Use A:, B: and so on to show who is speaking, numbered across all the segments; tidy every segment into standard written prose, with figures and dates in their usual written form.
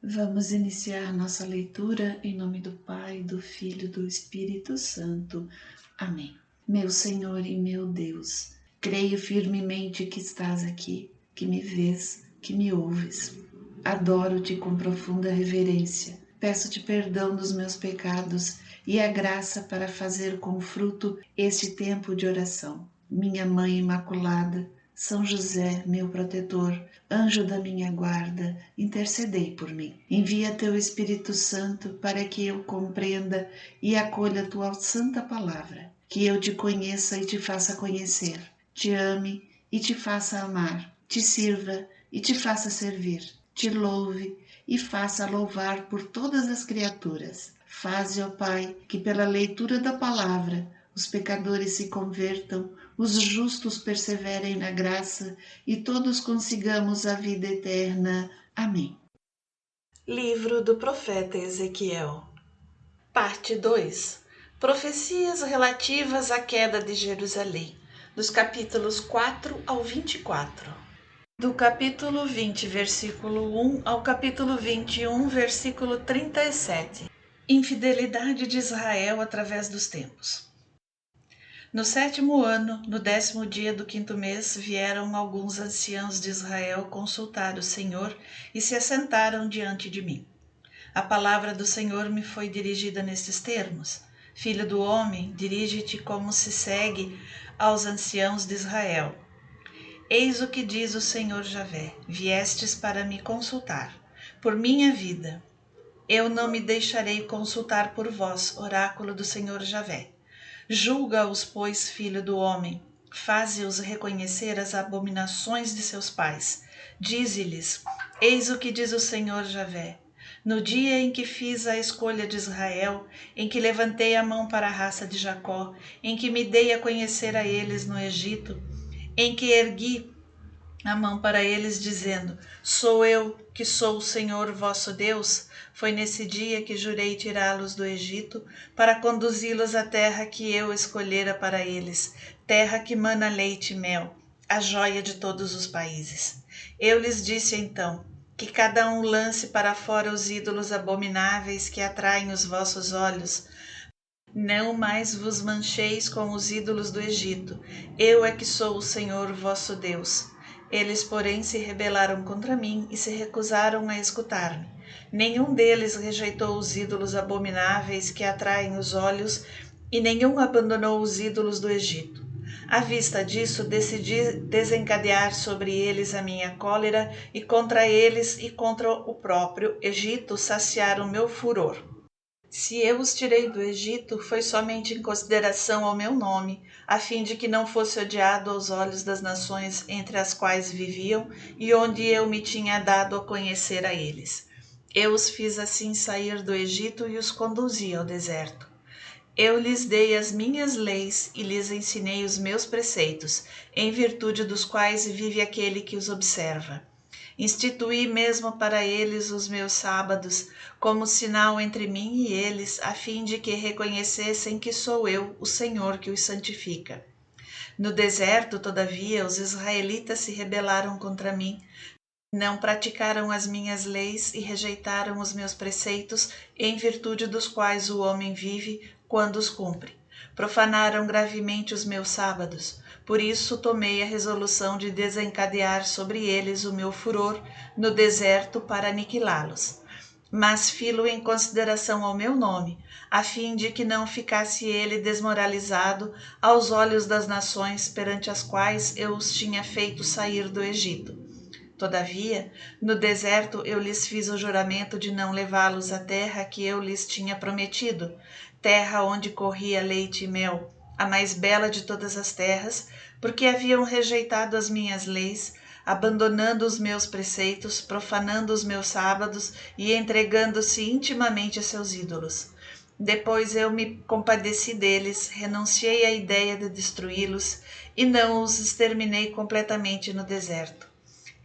A: Vamos iniciar nossa leitura em nome do Pai, do Filho e do Espírito Santo. Amém. Meu Senhor e meu Deus, creio firmemente que estás aqui, que me vês, que me ouves. Adoro-te com profunda reverência. Peço-te perdão dos meus pecados e a graça para fazer com fruto este tempo de oração. Minha Mãe Imaculada, São José, meu protetor, anjo da minha guarda, intercedei por mim. Envia teu Espírito Santo para que eu compreenda e acolha tua santa palavra, que eu te conheça e te faça conhecer, te ame e te faça amar, te sirva e te faça servir, te louve e faça louvar por todas as criaturas. Faze, ó Pai, que pela leitura da palavra os pecadores se convertam, os justos perseverem na graça e todos consigamos a vida eterna. Amém.
B: Livro do profeta Ezequiel. Parte 2. Profecias relativas à queda de Jerusalém, dos capítulos 4 ao 24. Do capítulo 20, versículo 1 ao capítulo 21, versículo 37. Infidelidade de Israel através dos tempos. No 7º ano, no 10º dia do 5º mês, vieram alguns anciãos de Israel consultar o Senhor e se assentaram diante de mim. A palavra do Senhor me foi dirigida nestes termos: Filho do homem, dirige-te como se segue aos anciãos de Israel. Eis o que diz o Senhor Javé: viestes para me consultar. Por minha vida, eu não me deixarei consultar por vós, oráculo do Senhor Javé. Julga-os, pois, filho do homem, faze-os reconhecer as abominações de seus pais. Dize-lhes: eis o que diz o Senhor Javé. No dia em que fiz a escolha de Israel, em que levantei a mão para a raça de Jacó, em que me dei a conhecer a eles no Egito, em que ergui a mão para eles, dizendo: sou eu que sou o Senhor vosso Deus, foi nesse dia que jurei tirá-los do Egito, para conduzi-los à terra que eu escolhera para eles, terra que mana leite e mel, a joia de todos os países. Eu lhes disse então: que cada um lance para fora os ídolos abomináveis que atraem os vossos olhos. Não mais vos mancheis com os ídolos do Egito. Eu é que sou o Senhor vosso Deus. Eles, porém, se rebelaram contra mim e se recusaram a escutar-me. Nenhum deles rejeitou os ídolos abomináveis que atraem os olhos, e nenhum abandonou os ídolos do Egito. À vista disso, decidi desencadear sobre eles a minha cólera, e contra eles e contra o próprio Egito saciar o meu furor. Se eu os tirei do Egito, foi somente em consideração ao meu nome, a fim de que não fosse odiado aos olhos das nações entre as quais viviam e onde eu me tinha dado a conhecer a eles. Eu os fiz assim sair do Egito e os conduzi ao deserto. Eu lhes dei as minhas leis e lhes ensinei os meus preceitos, em virtude dos quais vive aquele que os observa. Instituí mesmo para eles os meus sábados, como sinal entre mim e eles, a fim de que reconhecessem que sou eu, o Senhor, que os santifica. No deserto, todavia, os israelitas se rebelaram contra mim, não praticaram as minhas leis e rejeitaram os meus preceitos, em virtude dos quais o homem vive quando os cumpre. Profanaram gravemente os meus sábados. Por isso tomei a resolução de desencadear sobre eles o meu furor no deserto para aniquilá-los. Mas filo em consideração ao meu nome, a fim de que não ficasse ele desmoralizado aos olhos das nações perante as quais eu os tinha feito sair do Egito. Todavia, no deserto eu lhes fiz o juramento de não levá-los à terra que eu lhes tinha prometido, terra onde corria leite e mel, a mais bela de todas as terras, porque haviam rejeitado as minhas leis, abandonando os meus preceitos, profanando os meus sábados e entregando-se intimamente a seus ídolos. Depois eu me compadeci deles, renunciei à ideia de destruí-los e não os exterminei completamente no deserto.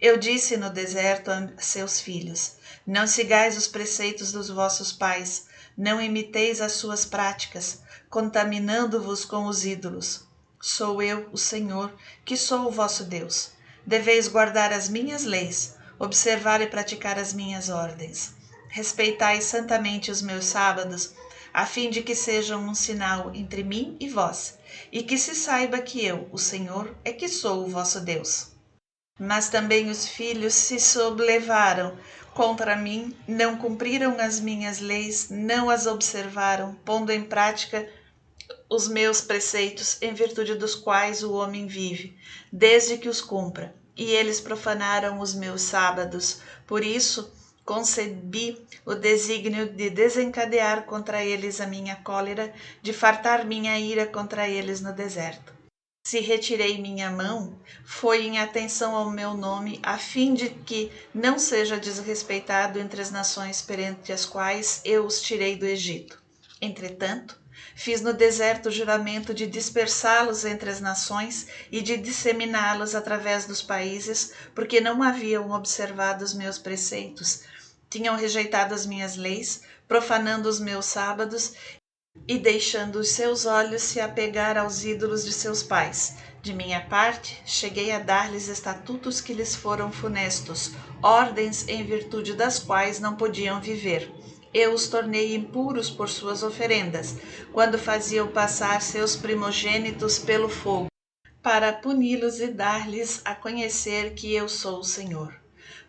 B: Eu disse no deserto a seus filhos: não sigais os preceitos dos vossos pais, não imiteis as suas práticas, contaminando-vos com os ídolos. Sou eu, o Senhor, que sou o vosso Deus. Deveis guardar as minhas leis, observar e praticar as minhas ordens. respeitai santamente os meus sábados, a fim de que sejam um sinal entre mim e vós, e que se saiba que eu, o Senhor, é que sou o vosso Deus. Mas também os filhos se sublevaram contra mim, não cumpriram as minhas leis, não as observaram, pondo em prática os meus preceitos, em virtude dos quais o homem vive, desde que os cumpra. E eles profanaram os meus sábados. Por isso, concebi o desígnio de desencadear contra eles a minha cólera, de fartar minha ira contra eles no deserto. Se retirei minha mão, foi em atenção ao meu nome, a fim de que não seja desrespeitado entre as nações perante as quais eu os tirei do Egito. Entretanto, fiz no deserto o juramento de dispersá-los entre as nações e de disseminá-los através dos países, porque não haviam observado os meus preceitos, tinham rejeitado as minhas leis, profanando os meus sábados e deixando os seus olhos se apegar aos ídolos de seus pais. De minha parte, cheguei a dar-lhes estatutos que lhes foram funestos, ordens em virtude das quais não podiam viver. Eu os tornei impuros por suas oferendas, quando faziam passar seus primogênitos pelo fogo, para puni-los e dar-lhes a conhecer que eu sou o Senhor.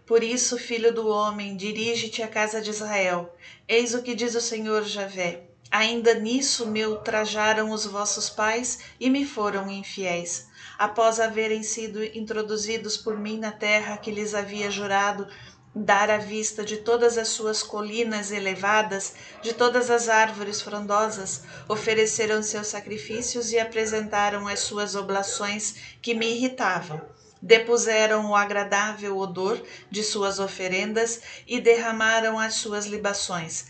B: Por isso, filho do homem, dirige-te à casa de Israel. Eis o que diz o Senhor Javé. Ainda nisso me ultrajaram os vossos pais e me foram infiéis. Após haverem sido introduzidos por mim na terra que lhes havia jurado dar à vista de todas as suas colinas elevadas, de todas as árvores frondosas, ofereceram seus sacrifícios e apresentaram as suas oblações que me irritavam. Depuseram o agradável odor de suas oferendas e derramaram as suas libações.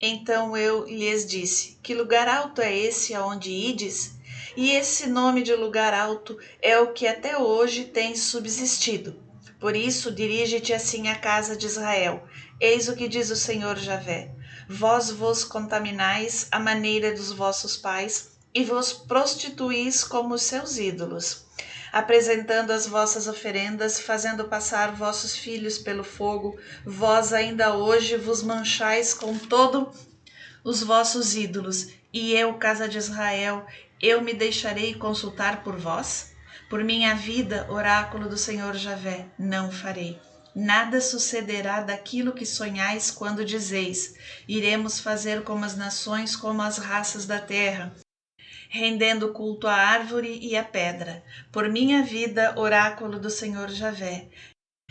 B: Então eu lhes disse: que lugar alto é esse aonde ides? E esse nome de lugar alto é o que até hoje tem subsistido. Por isso, dirige-te assim à casa de Israel. Eis o que diz o Senhor Javé. Vós vos contaminais à maneira dos vossos pais e vos prostituís como os seus ídolos, apresentando as vossas oferendas, fazendo passar vossos filhos pelo fogo. Vós ainda hoje vos manchais com todos os vossos ídolos, e eu, casa de Israel, eu me deixarei consultar por vós? Por minha vida, oráculo do Senhor Javé, não farei. Nada sucederá daquilo que sonhais quando dizeis: iremos fazer como as nações, como as raças da terra, rendendo culto à árvore e à pedra. Por minha vida, oráculo do Senhor Javé,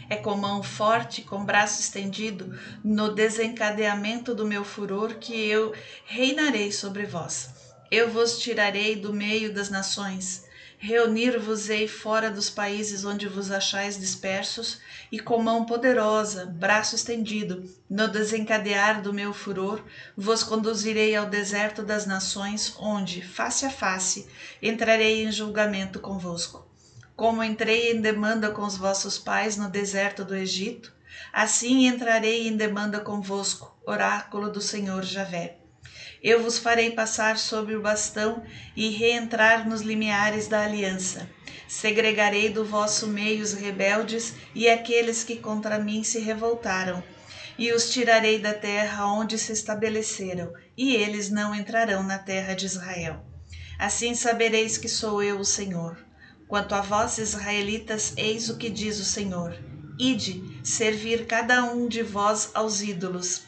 B: é com mão forte, com braço estendido, no desencadeamento do meu furor, que eu reinarei sobre vós. Eu vos tirarei do meio das nações, reunir-vos-ei fora dos países onde vos achais dispersos, e com mão poderosa, braço estendido, no desencadear do meu furor, vos conduzirei ao deserto das nações, onde, face a face, entrarei em julgamento convosco. Como entrei em demanda com os vossos pais no deserto do Egito, assim entrarei em demanda convosco, oráculo do Senhor Javé. Eu vos farei passar sobre o bastão e reentrar nos limiares da aliança. Segregarei do vosso meio os rebeldes e aqueles que contra mim se revoltaram, e os tirarei da terra onde se estabeleceram, e eles não entrarão na terra de Israel. Assim sabereis que sou eu o Senhor. Quanto a vós, israelitas, eis o que diz o Senhor: ide, servir cada um de vós aos ídolos.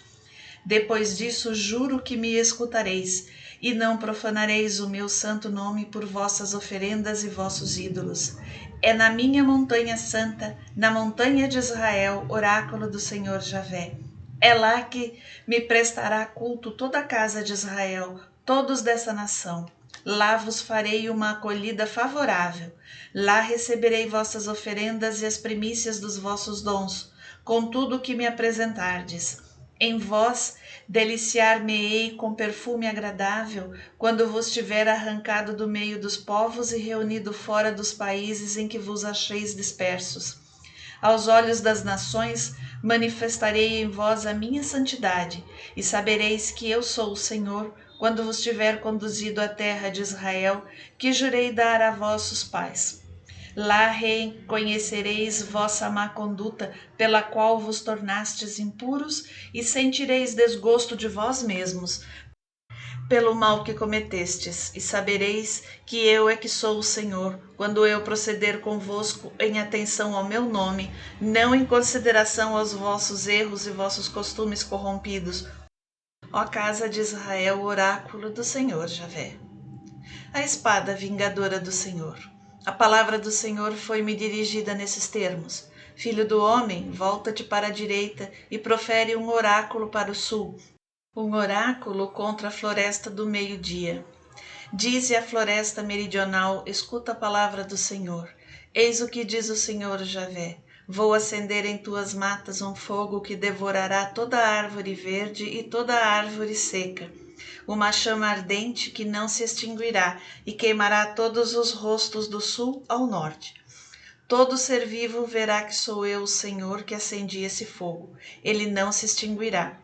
B: Depois disso, juro que me escutareis, e não profanareis o meu santo nome por vossas oferendas e vossos ídolos. É na minha montanha santa, na montanha de Israel, oráculo do Senhor Javé. É lá que me prestará culto toda a casa de Israel, todos dessa nação. Lá vos farei uma acolhida favorável. Lá receberei vossas oferendas e as primícias dos vossos dons, com tudo o que me apresentardes. Em vós deliciar-me-ei com perfume agradável, quando vos tiver arrancado do meio dos povos e reunido fora dos países em que vos acheis dispersos. Aos olhos das nações manifestarei em vós a minha santidade, e sabereis que eu sou o Senhor, quando vos tiver conduzido à terra de Israel, que jurei dar a vossos pais. Lá reconhecereis vossa má conduta, pela qual vos tornastes impuros, e sentireis desgosto de vós mesmos, pelo mal que cometestes, e sabereis que eu é que sou o Senhor, quando eu proceder convosco em atenção ao meu nome, não em consideração aos vossos erros e vossos costumes corrompidos, ó casa de Israel, oráculo do Senhor Javé. A espada vingadora do Senhor. A palavra do Senhor foi-me dirigida nesses termos: Filho do homem, volta-te para a direita e profere um oráculo para o sul, um oráculo contra a floresta do meio-dia. Dize à floresta meridional: escuta a palavra do Senhor. Eis o que diz o Senhor Javé: vou acender em tuas matas um fogo que devorará toda a árvore verde e toda a árvore seca, uma chama ardente que não se extinguirá e queimará todos os rostos do sul ao norte. Todo ser vivo verá que sou eu, o Senhor, que acendi esse fogo. Ele não se extinguirá.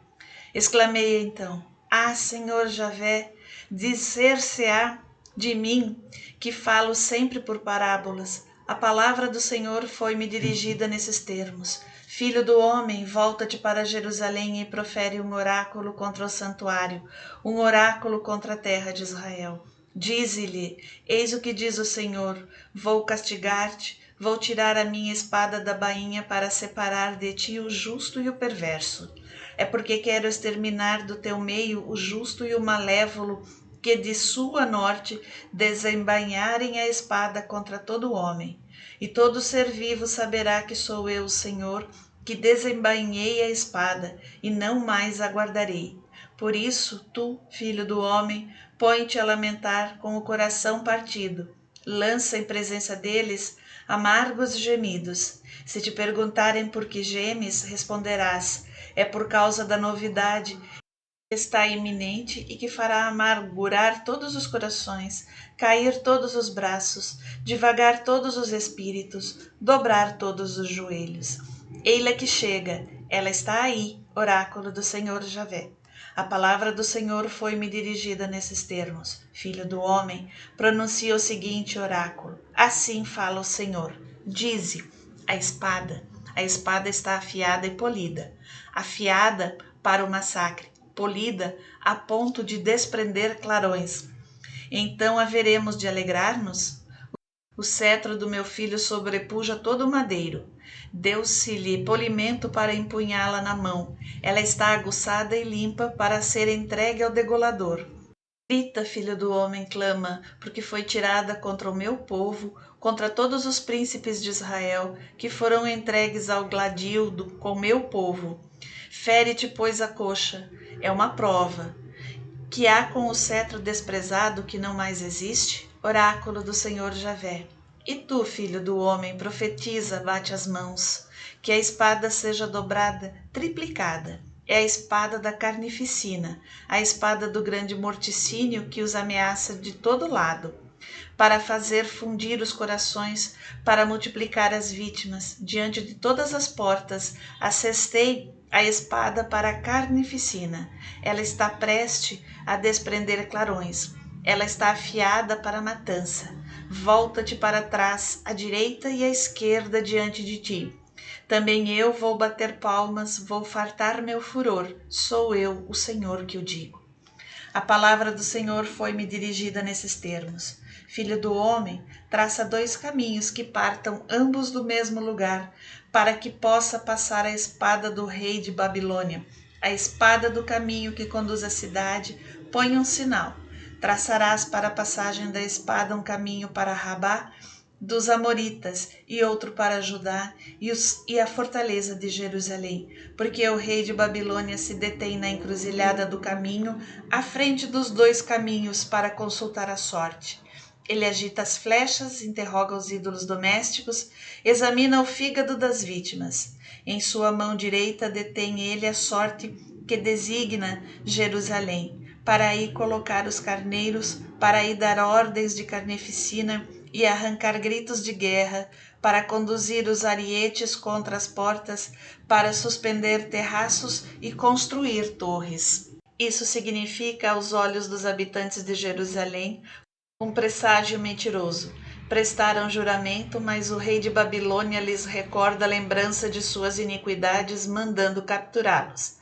B: Exclamei então: ah, Senhor Javé, dizer-se-á de mim, que falo sempre por parábolas. A palavra do Senhor foi-me dirigida nesses termos: Filho do homem, volta-te para Jerusalém e profere um oráculo contra o santuário, um oráculo contra a terra de Israel. Dize-lhe: eis o que diz o Senhor: vou castigar-te, vou tirar a minha espada da bainha para separar de ti o justo e o perverso. É porque quero exterminar do teu meio o justo e o malévolo, que de sul a norte desembainharem a espada contra todo homem. E todo ser vivo saberá que sou eu, o Senhor, que desembainhei a espada, e não mais aguardarei. Por isso, tu, filho do homem, põe-te a lamentar com o coração partido. Lança em presença deles amargos gemidos. Se te perguntarem por que gemes, responderás: é por causa da novidade que está iminente e que fará amargurar todos os corações, cair todos os braços, devagar todos os espíritos, dobrar todos os joelhos. Ei-la que chega, ela está aí, oráculo do Senhor Javé. A palavra do Senhor foi-me dirigida nesses termos: Filho do homem, pronuncia o seguinte oráculo: assim fala o Senhor. Dize: a espada está afiada e polida, afiada para o massacre, polida a ponto de desprender clarões. Então haveremos de alegrar-nos? O cetro do meu filho sobrepuja todo o madeiro. Deu-se-lhe polimento para empunhá-la na mão. Ela está aguçada e limpa para ser entregue ao degolador. Grita, filho do homem, clama, porque foi tirada contra o meu povo, contra todos os príncipes de Israel, que foram entregues ao gladio com meu povo. Fere-te, pois, a coxa, é uma prova. Que há com o cetro desprezado que não mais existe? Oráculo do Senhor Javé. E tu, filho do homem, profetiza, bate as mãos, que a espada seja dobrada, triplicada. É a espada da carnificina, a espada do grande morticínio que os ameaça de todo lado, para fazer fundir os corações, para multiplicar as vítimas. Diante de todas as portas, assestei a espada para a carnificina. Ela está preste a desprender clarões. Ela está afiada para a matança. Volta-te para trás, à direita e à esquerda diante de ti. Também eu vou bater palmas, vou fartar meu furor. Sou eu, o Senhor, que o digo. A palavra do Senhor foi-me dirigida nesses termos: Filho do homem, traça 2 caminhos que partam ambos do mesmo lugar, para que possa passar a espada do rei de Babilônia. A espada do caminho que conduz à cidade, põe um sinal. Traçarás para a passagem da espada um caminho para Rabá dos Amoritas e outro para Judá e a fortaleza de Jerusalém, porque o rei de Babilônia se detém na encruzilhada do caminho, à frente dos 2 caminhos, para consultar a sorte. Ele agita as flechas, interroga os ídolos domésticos, examina o fígado das vítimas. Em sua mão direita detém ele a sorte que designa Jerusalém, para aí colocar os carneiros, para aí dar ordens de carnificina e arrancar gritos de guerra, para conduzir os arietes contra as portas, para suspender terraços e construir torres. Isso significa, aos olhos dos habitantes de Jerusalém, um presságio mentiroso. Prestaram juramento, mas o rei de Babilônia lhes recorda a lembrança de suas iniquidades, mandando capturá-los.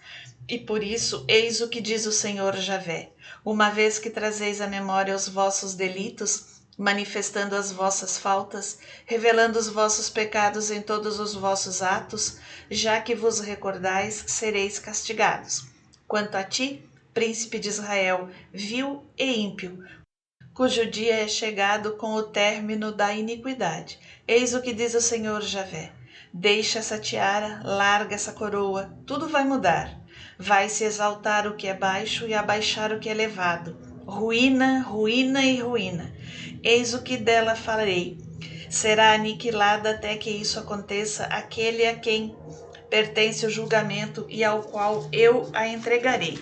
B: E por isso, eis o que diz o Senhor Javé: uma vez que trazeis à memória os vossos delitos, manifestando as vossas faltas, revelando os vossos pecados em todos os vossos atos, já que vos recordais, sereis castigados. Quanto a ti, príncipe de Israel, vil e ímpio, cujo dia é chegado com o término da iniquidade, eis o que diz o Senhor Javé: deixa essa tiara, larga essa coroa, tudo vai mudar. Vai se exaltar o que é baixo e abaixar o que é elevado. Ruína, ruína e ruína. Eis o que dela farei. Será aniquilada até que isso aconteça aquele a quem pertence o julgamento e ao qual eu a entregarei.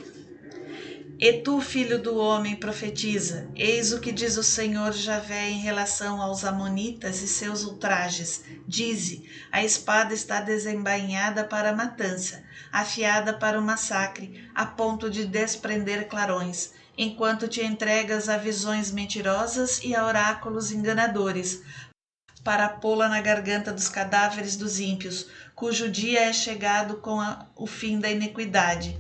B: E tu, filho do homem, profetiza: eis o que diz o Senhor Javé em relação aos amonitas e seus ultrajes. Dize: a espada está desembainhada para a matança, afiada para o massacre, a ponto de desprender clarões, enquanto te entregas a visões mentirosas e a oráculos enganadores, para pô-la na garganta dos cadáveres dos ímpios, cujo dia é chegado com o fim da iniquidade.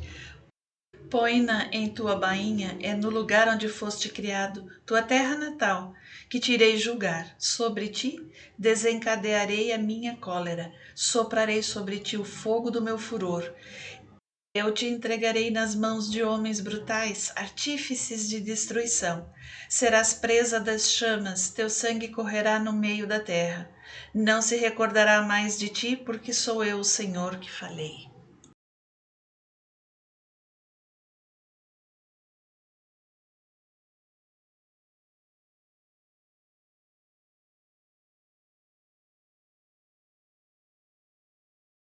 B: Põe-na em tua bainha, é no lugar onde foste criado, tua terra natal, que te irei julgar. Sobre ti desencadearei a minha cólera, soprarei sobre ti o fogo do meu furor. Eu te entregarei nas mãos de homens brutais, artífices de destruição. Serás presa das chamas, teu sangue correrá no meio da terra. Não se recordará mais de ti, porque sou eu, o Senhor, que falei.